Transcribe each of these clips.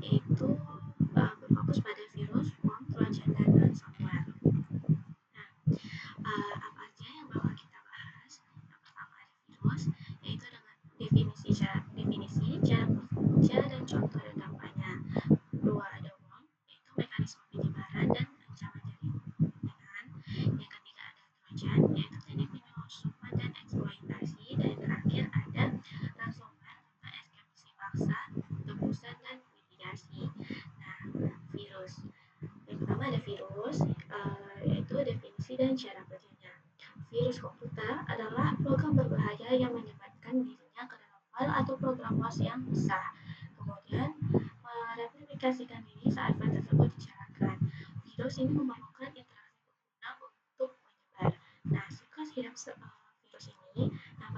yaitu berfokus pada virus, worm, trojan, dan ransomware. Nah, apa aja yang bakal kita bahas? Yang pertama ada virus, yaitu dengan definisi, cara bekerja, dan contoh dan dampaknya. Kedua ada worm, yaitu mekanisme penyebaran dan ancaman jaringan. Yang ketiga ada trojan, yaitu teknik penyusupan dan eksploitasi. Dan yang terakhir ada ransomware atau eksekusi paksa, tebusan, dan mitigasi. Nah, virus. Yang pertama ada virus, yaitu definisi dan cara kerjanya. Virus komputer adalah program berbahaya yang menyebarkan dirinya ke dalam file atau program OS yang sah. Kemudian mereplikasikan diri saat file tersebut dijalankan. Virus ini memerlukan interaksi pengguna untuk menyebar. Nah, siklus hidup virus ini, yang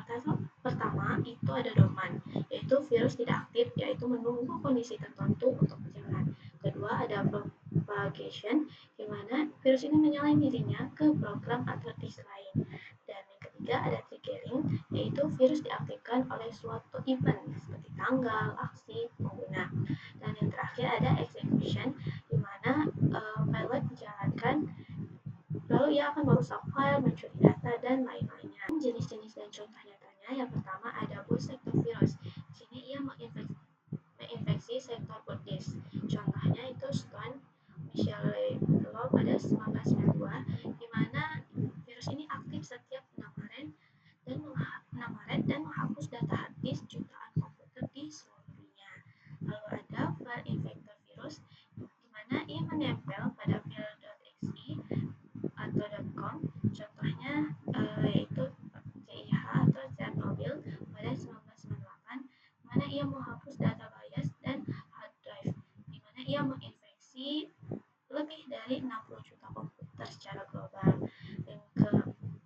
pertama itu ada dorman, yaitu virus tidak aktif, yaitu menunggu kondisi tertentu untuk berjalan. Kedua ada propagation, di mana virus ini menyalain dirinya ke program atau disk lain. Dan yang ketiga ada triggering, yaitu virus diaktifkan oleh suatu event seperti tanggal, aksi, pengguna. Dan yang terakhir ada execution, di mana payload dijalankan, lalu ia akan merusak file, mencuri data, dan lain-lainnya. Jenis-jenis dan contoh nyatanya, yang pertama ada boot sektor virus. Di sini ia menginfeksi sektor boot disk. Contohnya itu Stone Michelle Law pada 1992, di mana virus ini aktif setiap 6 Maret dan menghapus data hard disk jutaan komputer di seluruh dunia. Lalu ada file infector virus, di mana ia menempel pada file.exe atau .com. Contohnya yaitu CIH atau Chernobyl pada 1998, di mana ia menghapus data bias dan hard drive, di mana ia menginfeksi lebih dari 60 juta komputer secara global. Yang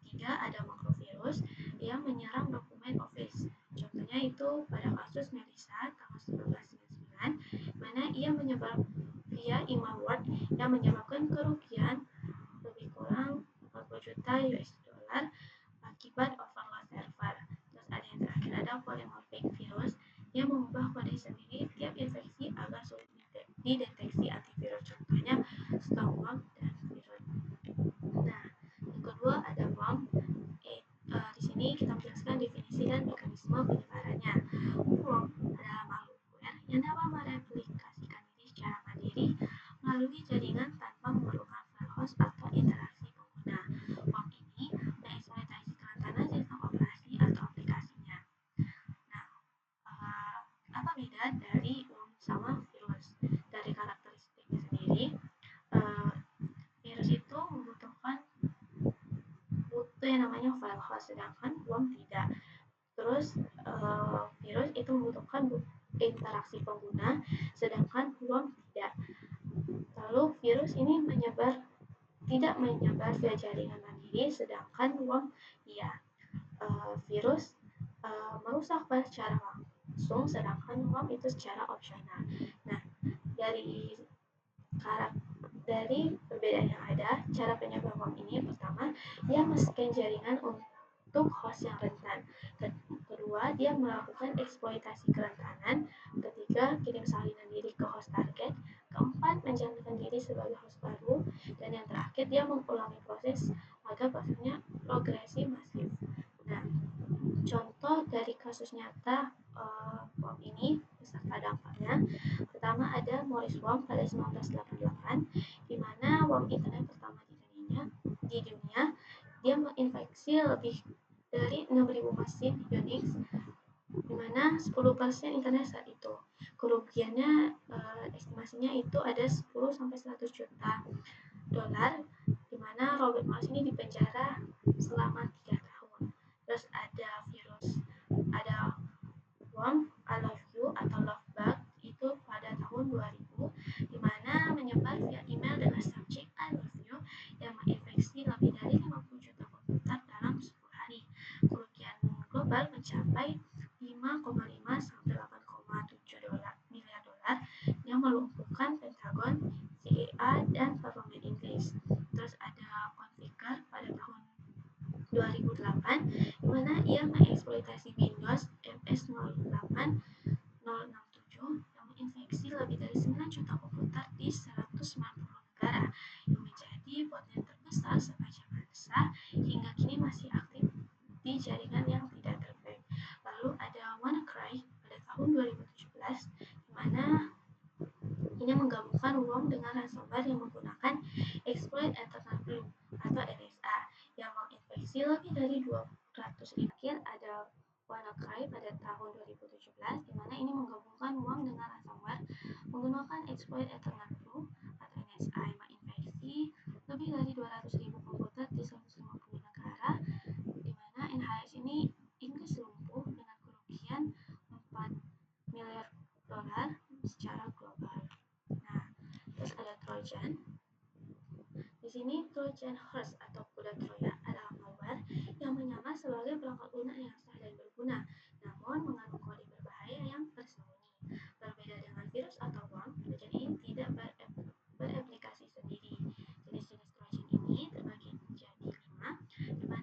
ketiga ada makrovirus yang menyerang dokumen Office. Contohnya itu pada kasus Melissa tahun 1999, mana ia menyebar via email Word yang menyebabkan kerugian lebih kurang 40 juta US dollar akibat overload server. Terus ada yang terakhir ada polymorphic virus yang mengubah kode sendiri tiap infeksi agar sulit dideteksi antivirus. Contohnya Stormworm dan virus. Nah, yang kedua ada worm. Di sini kita menjelaskan definisi dan mekanisme penyebarannya. Worm adalah makhluk yang dapat mereplikasikan diri secara mandiri melalui jaringan tanpa memerlukan file host atau interaksi pengguna. Worm ini mengeksploitasi kerentanan sistem operasi atau aplikasinya. Nah, apa beda dari worm sama virus? Dari karakteristiknya sendiri, virus itu membutuhkan yang namanya file host, sedangkan worm tidak. Terus virus itu membutuhkan interaksi pengguna, sedangkan worm tidak. Lalu virus ini tidak menyebar via jaringan mandiri, sedangkan worm iya. Virus merusak file secara langsung, sedangkan worm itu secara opsional. Nah, dari perbedaan yang ada, cara penyebar worm ini pertama, dia men-scan jaringan untuk host yang rentan. Kedua, dia melakukan eksploitasi kerentanan. Ketiga, kirim salinan diri ke host target. Keempat, menjalankan diri sebagai host baru. Dan yang terakhir, dia mengulangi proses agar prosesnya progresif masif. Nah, contoh dari kasus nyata worm ini beserta dampaknya. Pertama ada Morris Worm pada 1988, di mana worm internet pertama di dunia. Dia menginfeksi lebih dari 6.000 mesin Unix, di mana 10% internet saat itu. Kerugiannya estimasinya itu ada 10 sampai 100 juta dolar, di mana Robert Morris ini dipenjara selama 3 tahun. Terus ada virus, ada worm I love you atau love bug itu pada tahun 2000, di mana menyebar via email dengan subjek I love you yang menginfeksi lebih dari 50 juta komputer dalam 10 hari. Kerugian global mencapai 5,5 sampai 8,7 miliar dolar yang melumpuhkan Pentagon, CIA, dan parlemen Inggris. Terus ada Configure pada tahun 2008, di mana ia mengeksploitasi Windows MS 08067 yang menginfeksi menginfeksi lebih dari 9 juta komputer di 190 negara, yang menjadi botnet terbesar sepanjang masa hingga kini masih aktif di jaringan yang tidak terbaik. Lalu ada WannaCry pada tahun 2017, di mana ini menggabungkan worm dengan ransomware yang menggunakan exploit eternal blue atau ETSA yang menginfeksi lebih dari 200.000. Akhir ada WannaCry pada tahun 2017, di mana ini menggabungkan worm dengan ransomware menggunakan exploit eternal blue atau NSA yang menginfeksi lebih dari 200.000 komputer di 150 negara, di mana NHS ini Inggris lumpuh dengan kerugian 4 miliar dolar secara global. Nah, terus ada Trojan. Di sini Trojan Horse atau kuda Troya adalah malware yang menyamar sebagai perangkat lunak yang sah dan berguna, namun mengandung kode berbahaya yang tersembunyi. Berbeda dengan virus atau worm, Trojan ini tidak bereplikasi sendiri. Jenis-jenis Trojan ini terbagi menjadi 5,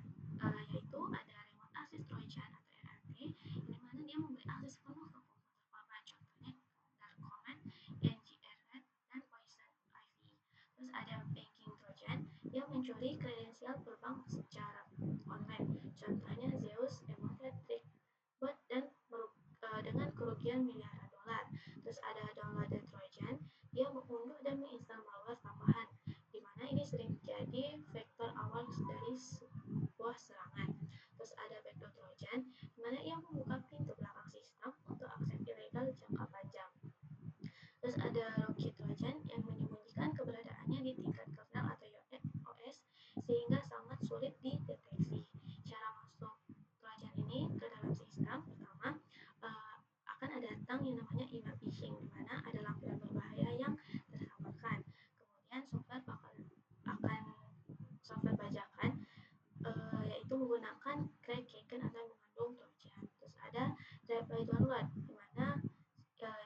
yaitu ada Remote Access Trojan atau RAT, di mana dia memberi akses penuh ke komputer korban, contohnya Dark Command, NGRT, dan Poison Ivy. Terus ada Banking Trojan yang mencuri kredensial berbank secara online, contohnya Zeus, Emotet, Trickbot, dan dengan kerugian miliaran dolar. Terus ada Downloader Trojan, dia mengunduh dan menginstal malware tambahan, di mana ini sering jadi vektor awal dari sebuah serangan. Terus ada Backdoor Trojan, di mana ia membuka pintu belakang sistem untuk akses ilegal jangka panjang. Terus ada Loki Trojan yang menyembunyikan keberadaannya di tingkat kernel atau OS sehingga sangat sulit dideteksi. Cara masuk Trojan ini ke dalam sistem pertama akan ada datang yang namanya email phishing, di mana ada lampiran berbahaya yang tersamarkan. Kemudian akan software bajakan yaitu menggunakan crackhaven atau mengandung Trojan. Terus ada drive by download, di mana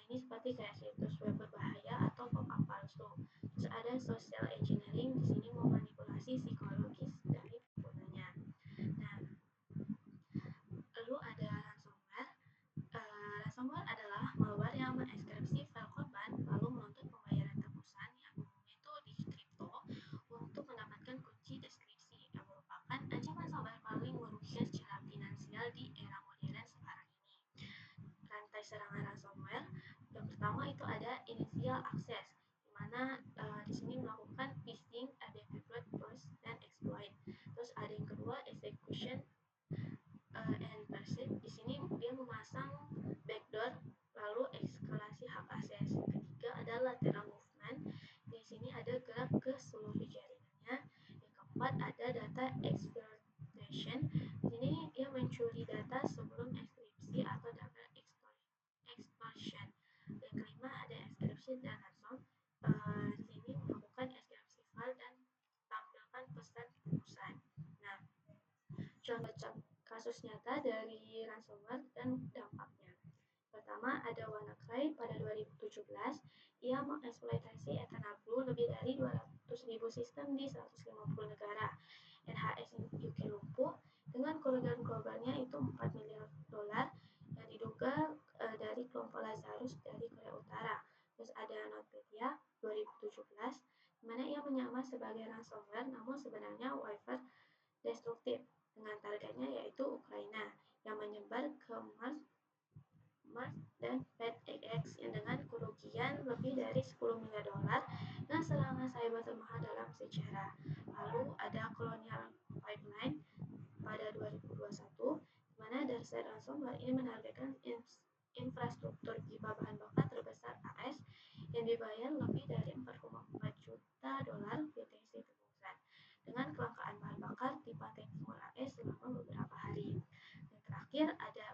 ini seperti kayak situs web berbahaya atau pop-up palsu. Terus ada social engineering, di sini memanipulasi psikologis dari penggunanya. Nah, lalu ada ransomware. Ransomware adalah malware yang mengekskripsi file korban lalu menuntut pembayaran tebusan yang umumnya itu di kripto untuk mendapatkan kunci deskripsi yang merupakan ancaman cyber paling merugikan secara finansial di era modern sekarang ini. Rantai serangan ransomware yang pertama itu ada initial access, di mana di sini melakukan phishing, abbreviated burst, dan exploit. Terus ada yang kedua execution and persist. Di sini dia memasang backdoor lalu eskalasi hak akses. Ketiga ada lateral movement. Di sini ada gerak ke seluruh jaringannya. Yang keempat ada data exfiltration. Di sini dia mencuri data sebelum enkripsi atau data extortion. Yang kelima ada encryption dan ransom. Di sini melakukan enkripsi file dan tampilkan pesan tebusan. Nah, contoh kasus nyata dari ransomware dan dampaknya. Pertama ada WannaCry pada 2017, ia mengeksploitasi Eternal Blue lebih dari 200.000 sistem di 150 negara. NHS UK lumpuh dengan kerugian globalnya itu 4 miliar dolar yang diduga dari kelompok Lazarus dari Korea Utara. Terus ada NotPetya 2017, di mana ia menyamar sebagai ransomware namun sebenarnya wifi destruktif dengan targetnya yaitu Ukraina yang menyebar ke Mars dan PetEx yang dengan kerugian lebih dari 10 miliar dolar dan serangan cyber termahal dalam sejarah. Lalu ada Colonial Pipeline pada 2021, di mana Darkseid ransomware ini menargetkan infrastruktur pipa bahan bakar terbesar AS yang dibayar lebih dari 4,4 juta dolar BTC tebusan dengan kelangkaan bahan bakar di pantai timur AS selama beberapa hari. Dan terakhir ada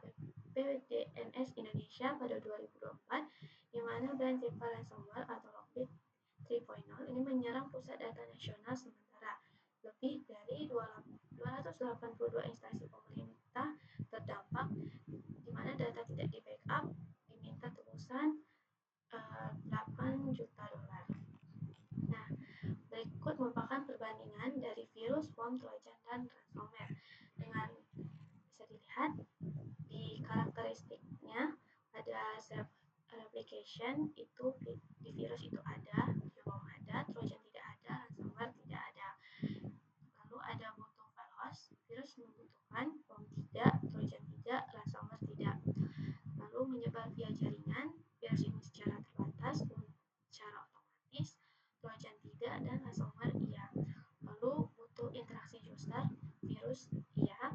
PDNS Indonesia pada 2024, di mana Brandtipa ransomware atau Lockbit 3.0 ini menyerang pusat data nasional sementara. Lebih dari 282 instansi pemerintah terdampak, di mana data tidak di backup, diminta tebusan 8 juta dolar. Nah, berikut merupakan perbandingan dari virus, worm, trojan, dan ransomware. Dengan bisa dilihat di karakteristiknya ada self replication detection itu di virus itu ada, jailbreak ada, trojan tidak ada, ransomware tidak ada. Lalu ada butuh file host, virus membutuhkan, bom tidak, trojan tidak, ransomware tidak. Lalu menyebar via jaringan, virus ini secara terbatas, secara otomatis, trojan tidak, dan ransomware iya. Lalu butuh interaksi user, virus iya,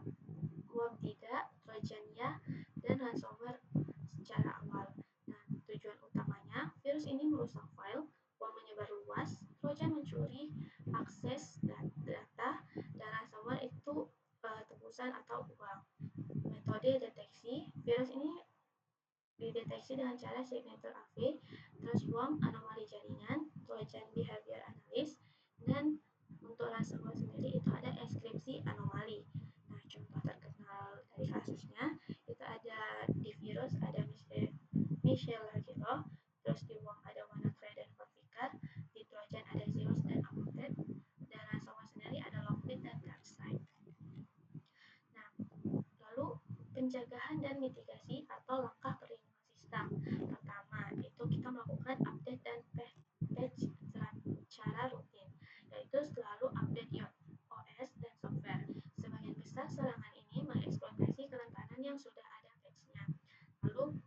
bom tidak, trojan ya, dan ransomware secara awal. Nah, tujuan utamanya, virus ini merusak file, bom menyebar luas, trojan mencuri akses data, dan ransomware itu tebusan atau uang. Metode deteksi, virus ini dideteksi dengan cara signature AV, transform anomali jaringan, trojan behavior analysis, dan untuk ransomware sendiri itu ada enskripsi anomali. Nah, contoh terkenal dari kasusnya itu ada di virus ada Michelle Lagiro, terus di Wong ada WannaCry dan Corvicar, di trojan ada Zeus dan Amotet, dan ransomware sendiri ada Lockbit dan Darkseid. Nah, lalu pencegahan dan mitigasi atau langkah perlindungan sistem. Pertama, itu kita melakukan update dan patch secara rutin, yaitu selalu update OS dan software. Sebagian besar serangan ini mengeksploitasi kerentanan yang sudah ada patch-nya. Lalu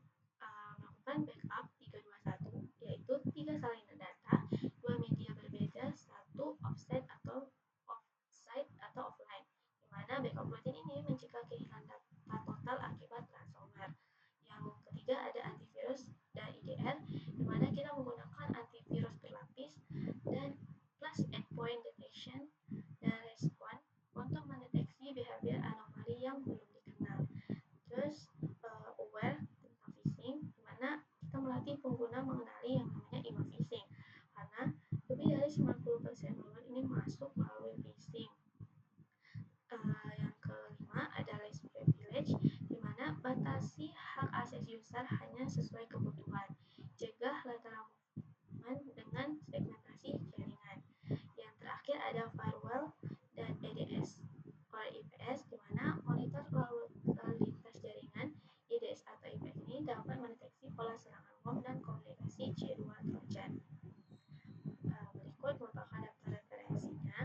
melakukan backup 321, yaitu 3 salinan data, 2 media berbeda, 1 offset atau offsite atau offline, di mana backup rutin ini mencegah kehilangan data total akibat ransomware. Yang ketiga ada antivirus dan IDR, di mana kita menggunakan antivirus berlapis dan plus endpoint detection dan response untuk mendeteksi behavior anomali yang belum dikenal. Terus aware tentang phishing, di mana kita melatih pengguna mengenali yang namanya email phishing, karena lebih dari 90% malware ini masuk melalui phishing. Yang kelima ada list privilege, di mana batasi hak akses user hanya sesuai kebutuhan. Cegah lateral movement dengan segmentasi jaringan. Yang terakhir ada firewall dan EDS or IPS, di mana monitor lalu lintas jaringan. IDS atau IPS ini dapat mendeteksi pola serangan bom dan komunikasi C2 Trojan. Berikut merupakan daftar referensinya.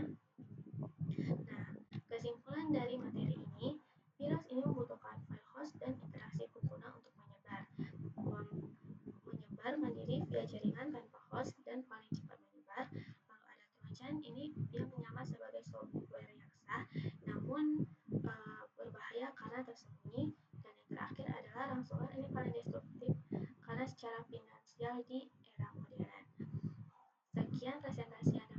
Nah, kesimpulan dari materi ini, virus ini membutuhkan file host dan interaksi pengguna untuk menyebar. Menyebar mandiri via jaringan tanpa host dan paling cepat menyebar. Lalu ada trojan, ini dia menyamar sebagai software yang sah, namun berbahaya karena tersembunyi. Dan yang terakhir adalah ransomware, ini paling destruktif karena secara finansial di era modern. Sekian presentasi yang